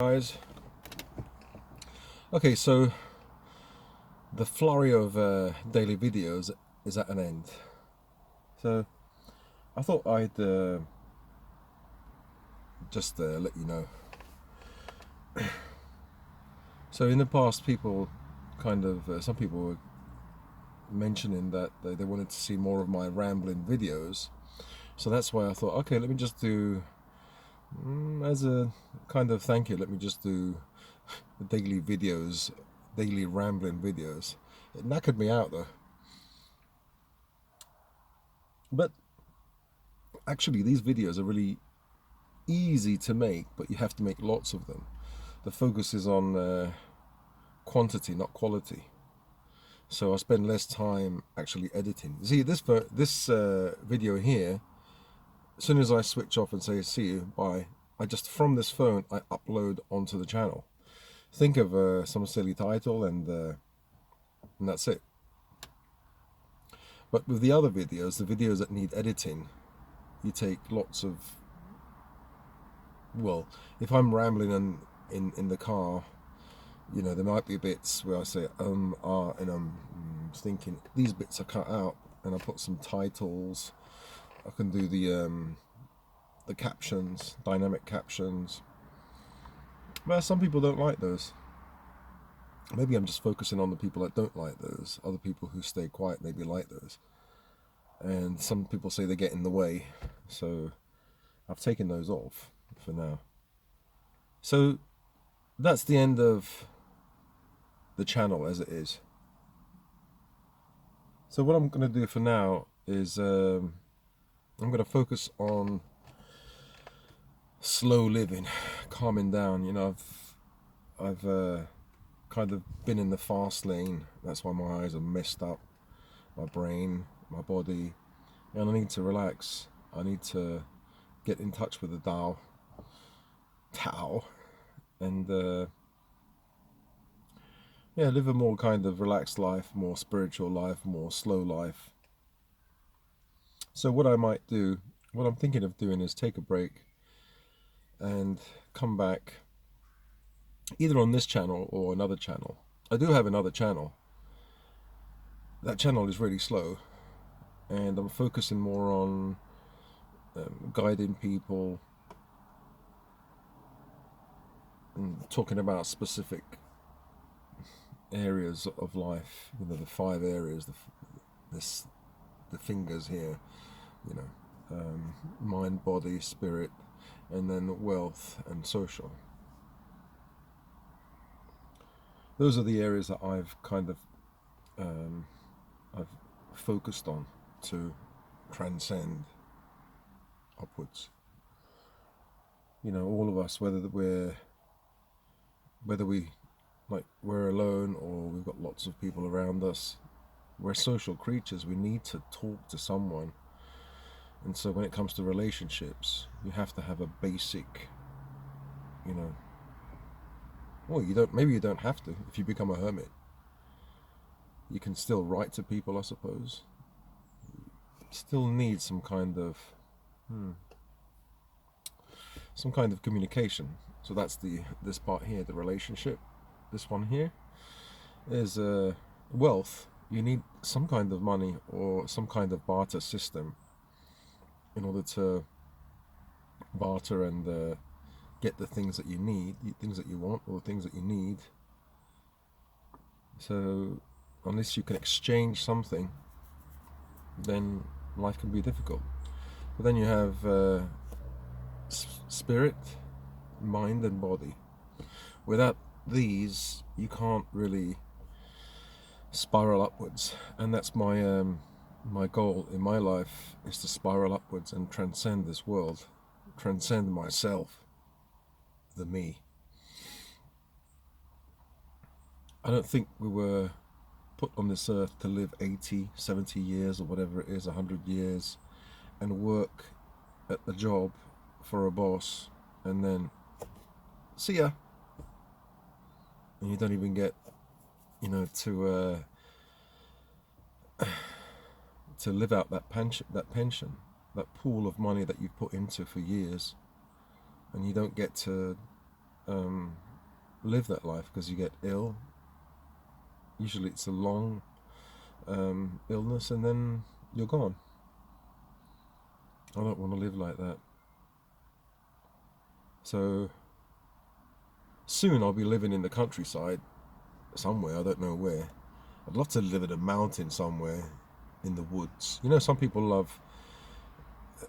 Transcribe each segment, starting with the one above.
Guys, okay, so the flurry of daily videos is at an end. So I thought I'd just let you know. So in the past, people some people were mentioning that they wanted to see more of my rambling videos. So that's why I thought, okay, let me just do, as a kind of thank you, let me just do daily videos, daily rambling videos. It knackered me out though. But actually, these videos are really easy to make, but you have to make lots of them. The focus is on quantity, not quality. So I spend less time actually editing. See, this video here, as soon as I switch off and say see you, bye, I just from this phone I upload onto the channel. Think of some silly title and that's it. But with the other videos, the videos that need editing, you take lots of, well, if I'm rambling in the car, you know, there might be bits where I say and I'm thinking these bits are cut out, and I put some titles. I can do the captions, dynamic captions. Well, some people don't like those. Maybe I'm just focusing on the people that don't like those. Other people who stay quiet maybe like those. And some people say they get in the way. So I've taken those off for now. So that's the end of the channel as it is. So what I'm going to do for now is I'm going to focus on slow living, calming down. You know, I've kind of been in the fast lane. That's why my eyes are messed up, my brain, my body, and I need to relax. I need to get in touch with the Tao, and yeah, live a more kind of relaxed life, more spiritual life, more slow life. So what I might do, what I'm thinking of doing is take a break and come back either on this channel or another channel. I do have another channel. That channel is really slow, and I'm focusing more on guiding people and talking about specific areas of life. You know, the 5 areas, the fingers here. You know, mind, body, spirit, and then wealth and social. Those are the areas that I've kind of I've focused on to transcend upwards. You know, all of us, whether we like we're alone or we've got lots of people around us, we're social creatures. We need to talk to someone. And so when it comes to relationships, you have to have a basic, you know, well, maybe you don't have to. If you become a hermit, you can still write to people, I suppose. Still need some kind of communication. So that's this part here, the relationship. This one here is wealth. You need some kind of money or some kind of barter system in order to barter and get the things that you need, things that you want, or things that you need. So unless you can exchange something, then life can be difficult. But then you have spirit, mind, and body. Without these, you can't really spiral upwards, and that's my goal in my life, is to spiral upwards and transcend this world, transcend myself, the me. I don't think we were put on this earth to live 80, 70 years or whatever it is, 100 years, and work at the job for a boss and then see ya, and you don't even get, you know, to live out that pension, that pool of money that you've put into for years, and you don't get to live that life, because you get ill. Usually it's a long illness, and then you're gone. I don't want to live like that. So soon I'll be living in the countryside somewhere, I don't know where. I'd love to live in a mountain somewhere in the woods. You know, some people love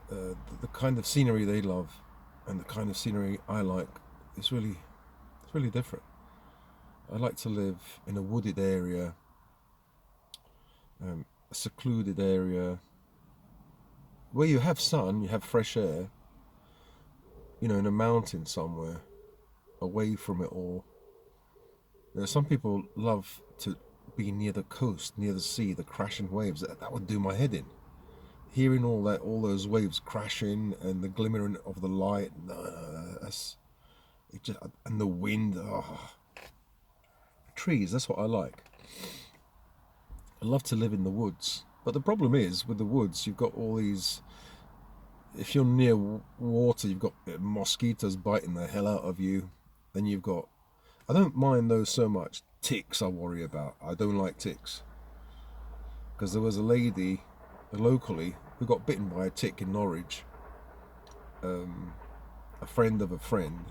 the kind of scenery they love, and the kind of scenery I like. It's really different. I like to live in a wooded area, a secluded area, where you have sun, you have fresh air, you know, in a mountain somewhere, away from it all. You know, some people love to be near the coast, near the sea, the crashing waves. That would do my head in. Hearing all those waves crashing and the glimmering of the light. No, that's it. Just, and the wind. Oh. Trees. That's what I like. I love to live in the woods. But the problem is, with the woods, you've got all these. If you're near water, you've got mosquitoes biting the hell out of you. Then you've got. I don't mind those so much. Ticks I worry about. I don't like ticks. Because there was a lady locally who got bitten by a tick in Norwich. A friend of a friend.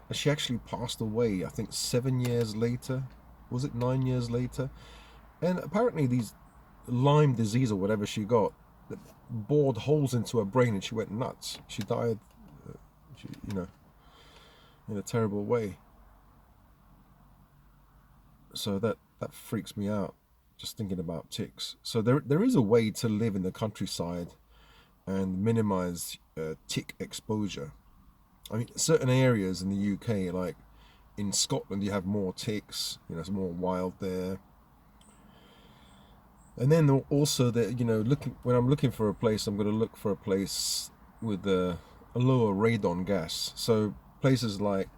And she actually passed away, I think 7 years later. Was it 9 years later? And apparently these Lyme disease or whatever she got bored holes into her brain, and she went nuts. She died, you know, in a terrible way. So that freaks me out, just thinking about ticks. So there is a way to live in the countryside and minimize tick exposure. I mean, certain areas in the UK, like in Scotland, you have more ticks. You know, it's more wild there. And then also that, you know, when I'm looking for a place, I'm going to look for a place with a lower radon gas. So places like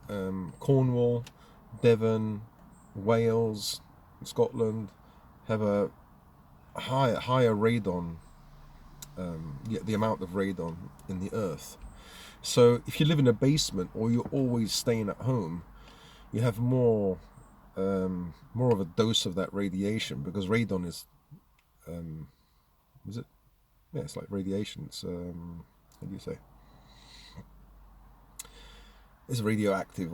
Cornwall, Devon, Wales, Scotland have a higher radon, the amount of radon in the earth. So if you live in a basement or you're always staying at home, you have more of a dose of that radiation, because radon is it? Yeah, it's like radiation. It's how do you say? It's radioactive,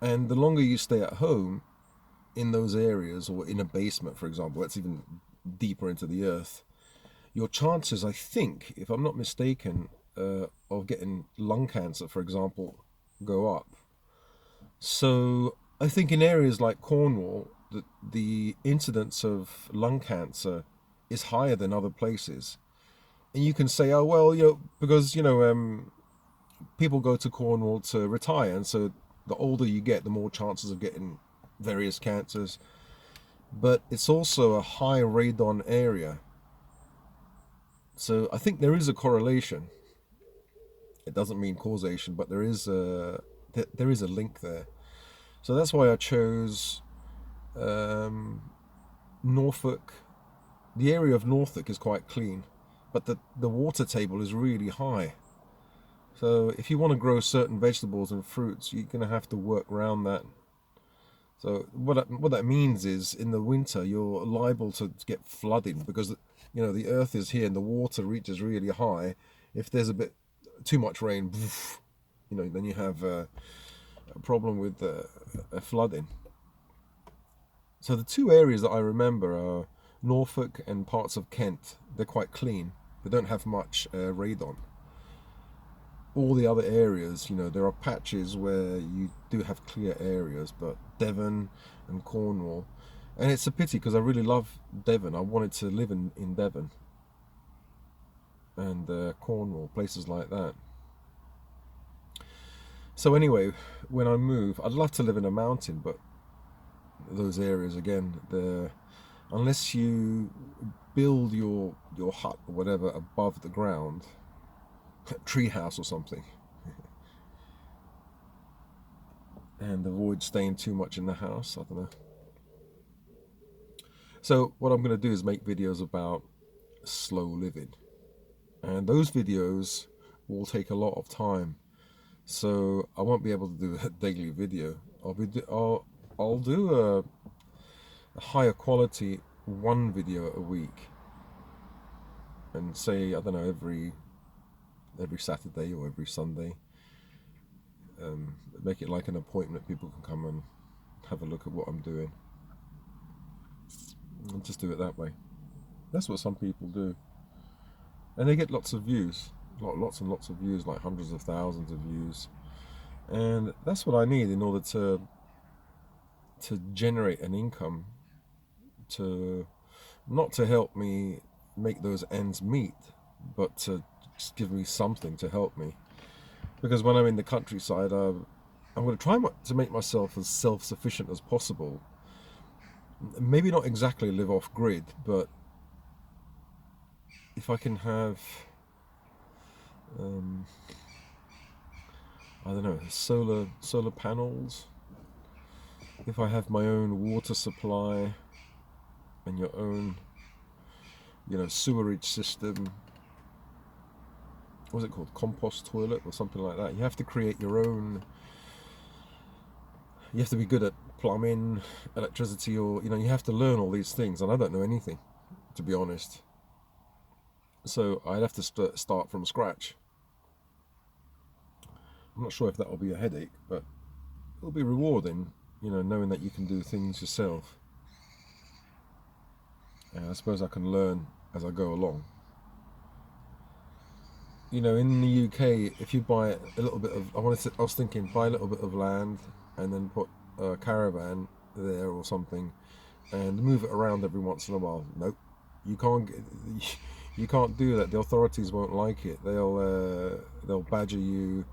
and the longer you stay at home in those areas, or in a basement, for example, that's even deeper into the earth, your chances, I think, if I'm not mistaken, of getting lung cancer, for example, go up. So I think in areas like Cornwall, the incidence of lung cancer is higher than other places. And you can say, oh, well, you know, because, you know, people go to Cornwall to retire, and so the older you get, the more chances of getting various cancers. But it's also a high radon area. So I think there is a correlation. It doesn't mean causation, but there is a link there. So that's why I chose Norfolk. The area of Norfolk is quite clean, but the water table is really high. So if you want to grow certain vegetables and fruits, you're going to have to work around that. So what that means is, in the winter, you're liable to get flooding, because, you know, the earth is here and the water reaches really high. If there's a bit too much rain, you know, then you have a problem with flooding. So the two areas that I remember are Norfolk and parts of Kent. They're quite clean. They don't have much radon. All the other areas, you know, there are patches where you do have clear areas, but Devon and Cornwall, and it's a pity, because I really love Devon. I wanted to live in Devon and Cornwall, places like that. So anyway, when I move, I'd love to live in a mountain, but those areas, again, unless you build your hut or whatever above the ground, tree house or something, and avoid staying too much in the house, I don't know. So what I'm going to do is make videos about slow living, and those videos will take a lot of time. So I won't be able to do a daily video. I'll do a higher quality one video a week, and say, I don't know, every Saturday or every Sunday. Make it like an appointment. People can come and have a look at what I'm doing, and just do it that way. That's what some people do, and they get lots of views, lots and lots of views, like hundreds of thousands of views. And that's what I need in order to generate an income, to not to help me make those ends meet, but to just give me something to help me. Because when I'm in the countryside, I'm going to try to make myself as self-sufficient as possible. Maybe not exactly live off grid, but if I can have, I don't know, solar panels. If I have my own water supply and your own, sewerage system. What's it called? Compost toilet or something like that. You have to create your own. You have to be good at plumbing, electricity, or you have to learn all these things, and I don't know anything, to be honest. So I'd have to start from scratch. I'm not sure if that'll be a headache, but it'll be rewarding, knowing that you can do things yourself. And I suppose I can learn as I go along. In the UK, if you buy a little bit of, I was thinking, buy a little bit of land and then put a caravan there or something, and move it around every once in a while. Nope, you can't. You can't do that. The authorities won't like it. They'll badger you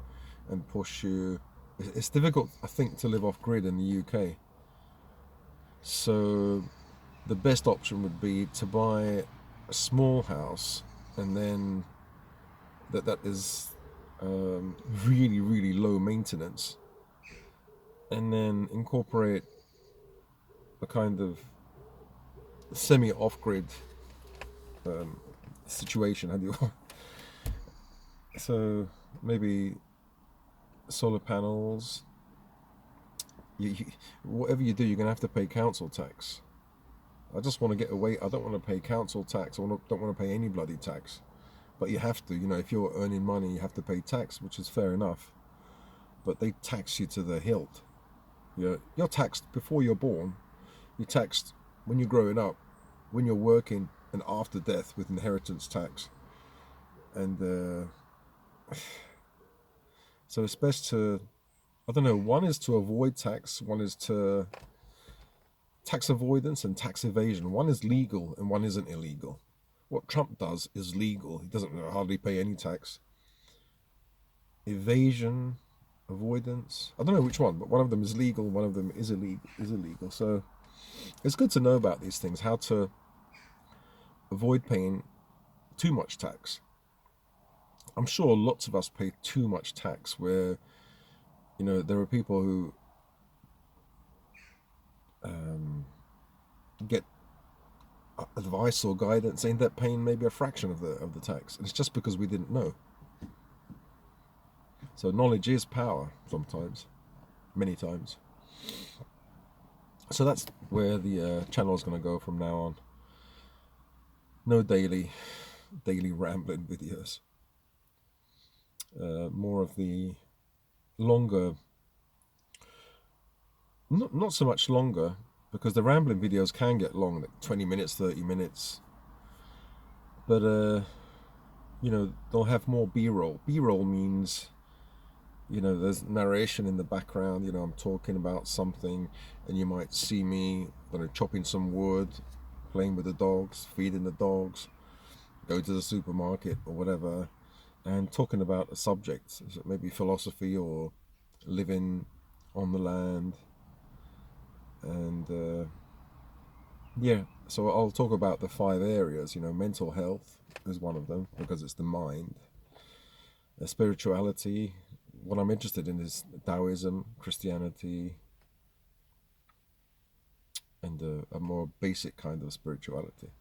and push you. It's difficult, I think, to live off grid in the UK. So the best option would be to buy a small house, and then that is really, really low maintenance, and then incorporate a kind of semi off-grid situation. So maybe solar panels. Whatever you do, you're gonna have to pay council tax. I just want to get away. I don't want to pay council tax. I don't want to pay any bloody tax. But you have to. If you're earning money, you have to pay tax, which is fair enough. But they tax you to the hilt. You're taxed before you're born. You're taxed when you're growing up, when you're working, and after death with inheritance tax. And so it's best to, I don't know, one is to avoid tax, one is to tax avoidance and tax evasion. One is legal and one isn't illegal. What Trump does is legal. He doesn't hardly pay any tax. Evasion, avoidance, I don't know which one, but one of them is legal, one of them is illegal. So it's good to know about these things, how to avoid paying too much tax. I'm sure lots of us pay too much tax, where there are people who get advice or guidance saying they're paying maybe a fraction of the tax, and it's just because we didn't know. So knowledge is power sometimes, many times. So that's where the channel is going to go from now on. No daily rambling videos. More of the longer, not so much longer, because the rambling videos can get long, like 20 minutes, 30 minutes. But they'll have more B-roll. B-roll means there's narration in the background. I'm talking about something, and you might see me chopping some wood, playing with the dogs, feeding the dogs, go to the supermarket or whatever, and talking about a subject, maybe philosophy or living on the land. And so I'll talk about the 5 areas. Mental health is one of them, because it's the mind. Spirituality, what I'm interested in is Taoism, Christianity, and a more basic kind of spirituality.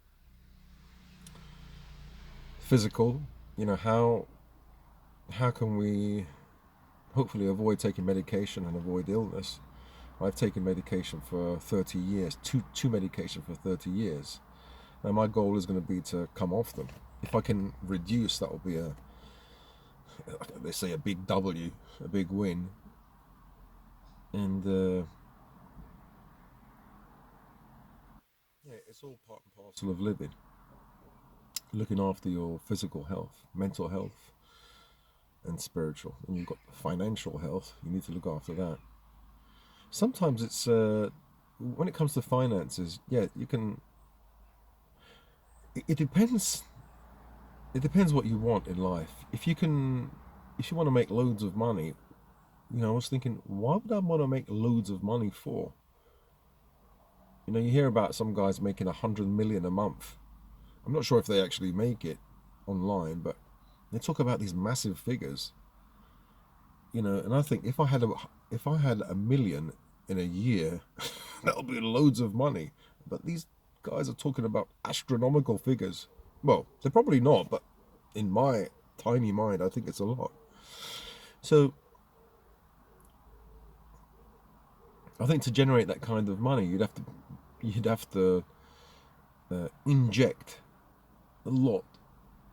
Physical, how can we hopefully avoid taking medication and avoid illness. I've taken medication for 30 years, two medication for 30 years. And my goal is going to be to come off them. If I can reduce, that will be they say a big W, a big win. And yeah, it's all part and parcel of living. Looking after your physical health, mental health, and spiritual. And you've got financial health. You need to look after that. Sometimes it's when it comes to finances, yeah, you can. It depends. It depends what you want in life. If you want to make loads of money, I was thinking, why would I want to make loads of money for? You hear about some guys making 100 million a month. I'm not sure if they actually make it online, but they talk about these massive figures. And I think if I had a million in a year, that would be loads of money. But these guys are talking about astronomical figures. Well, they're probably not, but in my tiny mind, I think it's a lot. So I think to generate that kind of money, you'd have to inject a lot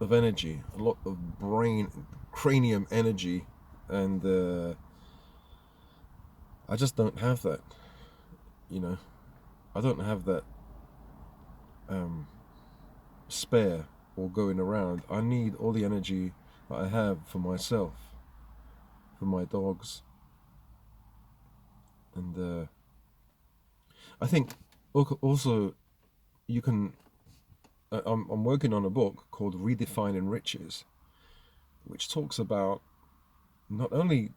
of energy, a lot of cranium energy, and I just don't have that. I don't have that um, spare or going around. I need all the energy that I have for myself, for my dogs, and I think also you can. I'm working on a book called Redefining Riches, which talks about not only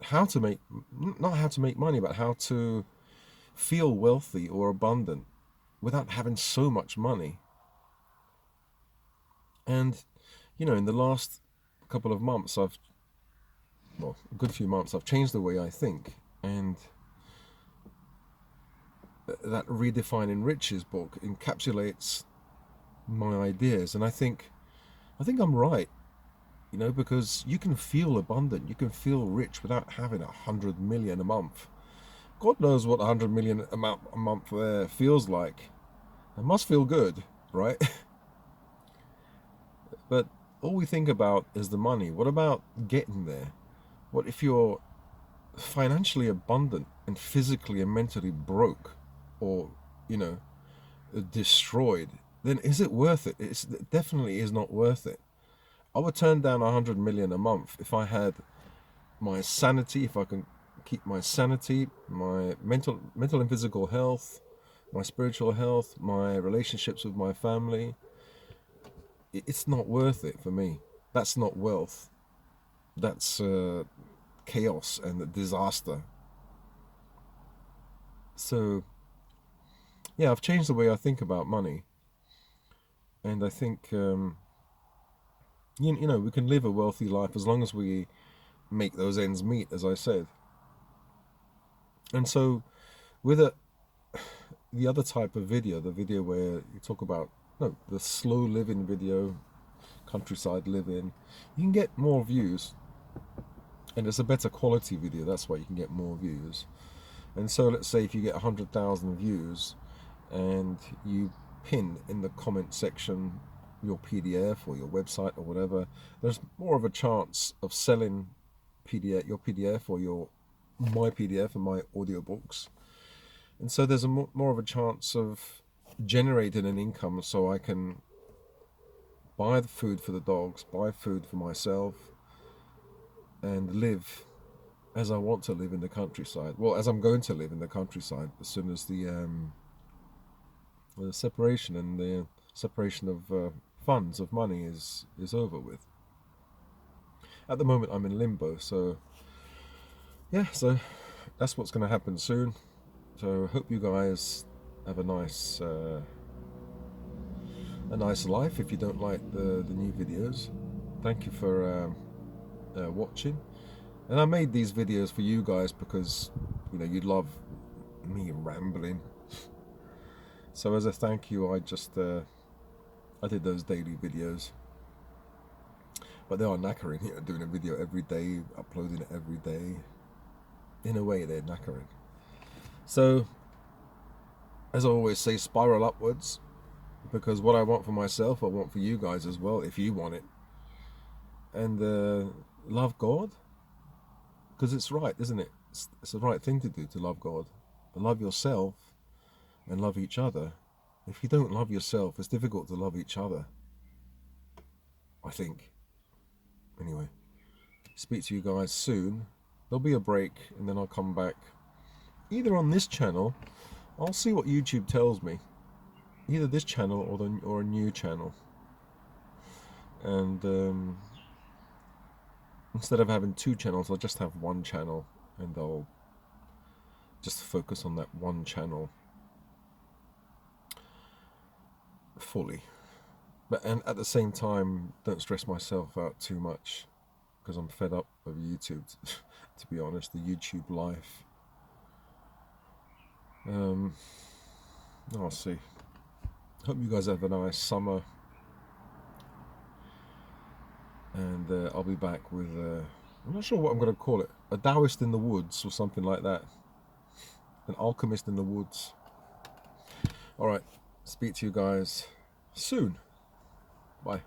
how to make, not how to make money, but how to feel wealthy or abundant without having so much money. And in the last couple of months, a good few months, I've changed the way I think, and that Redefining Riches book encapsulates my ideas, and I think I'm right. Because you can feel abundant, you can feel rich without having 100 million a month. God knows what 100 million a month feels like. It must feel good, right? But all we think about is the money. What about getting there? What if you're financially abundant and physically and mentally broke, or you know destroyed? Then is it worth it? It definitely is not worth it. I would turn down 100 million a month if I had my sanity, if I can keep my sanity, my mental and physical health, my spiritual health, my relationships with my family. It's not worth it for me. That's not wealth. That's chaos and disaster. So yeah, I've changed the way I think about money, and I think we can live a wealthy life as long as we make those ends meet, as I said. And so with the other type of video, the video where you talk about, no, the slow living video, countryside living, you can get more views, and it's a better quality video. That's why you can get more views. And so let's say if you get 100,000 views and you pin in the comment section your PDF or your website or whatever, there's more of a chance of selling your PDF or my PDF and my audiobooks. And so there's more of a chance of generating an income, so I can buy the food for the dogs, buy food for myself, and live as I want to live in the countryside. Well, as I'm going to live in the countryside as soon as the separation of funds, of money is over with. At the moment, I'm in limbo, so yeah, so that's what's going to happen soon. So hope you guys have a nice life. If you don't like the new videos, thank you for watching. And I made these videos for you guys because you'd love me rambling. So as a thank you, I did those daily videos. But they are knackering, doing a video every day, uploading it every day. In a way, they're knackering. So, as I always say, spiral upwards, because what I want for myself, I want for you guys as well, if you want it. And love God, because it's right, isn't it? It's the right thing to do, to love God. And love yourself and love each other. If you don't love yourself, it's difficult to love each other, I think. Anyway, speak to you guys soon. There'll be a break, and then I'll come back either on this channel. I'll see what YouTube tells me, either this channel or a new channel. And instead of having 2 channels, I'll just have 1 channel, and I'll just focus on that 1 channel fully. And at the same time, don't stress myself out too much, because I'm fed up of YouTube, to be honest, the YouTube life. I'll see. Hope you guys have a nice summer, and I'll be back with I'm not sure what I'm going to call it, a Taoist in the woods or something like that, an alchemist in the woods. All right, speak to you guys soon. Bye.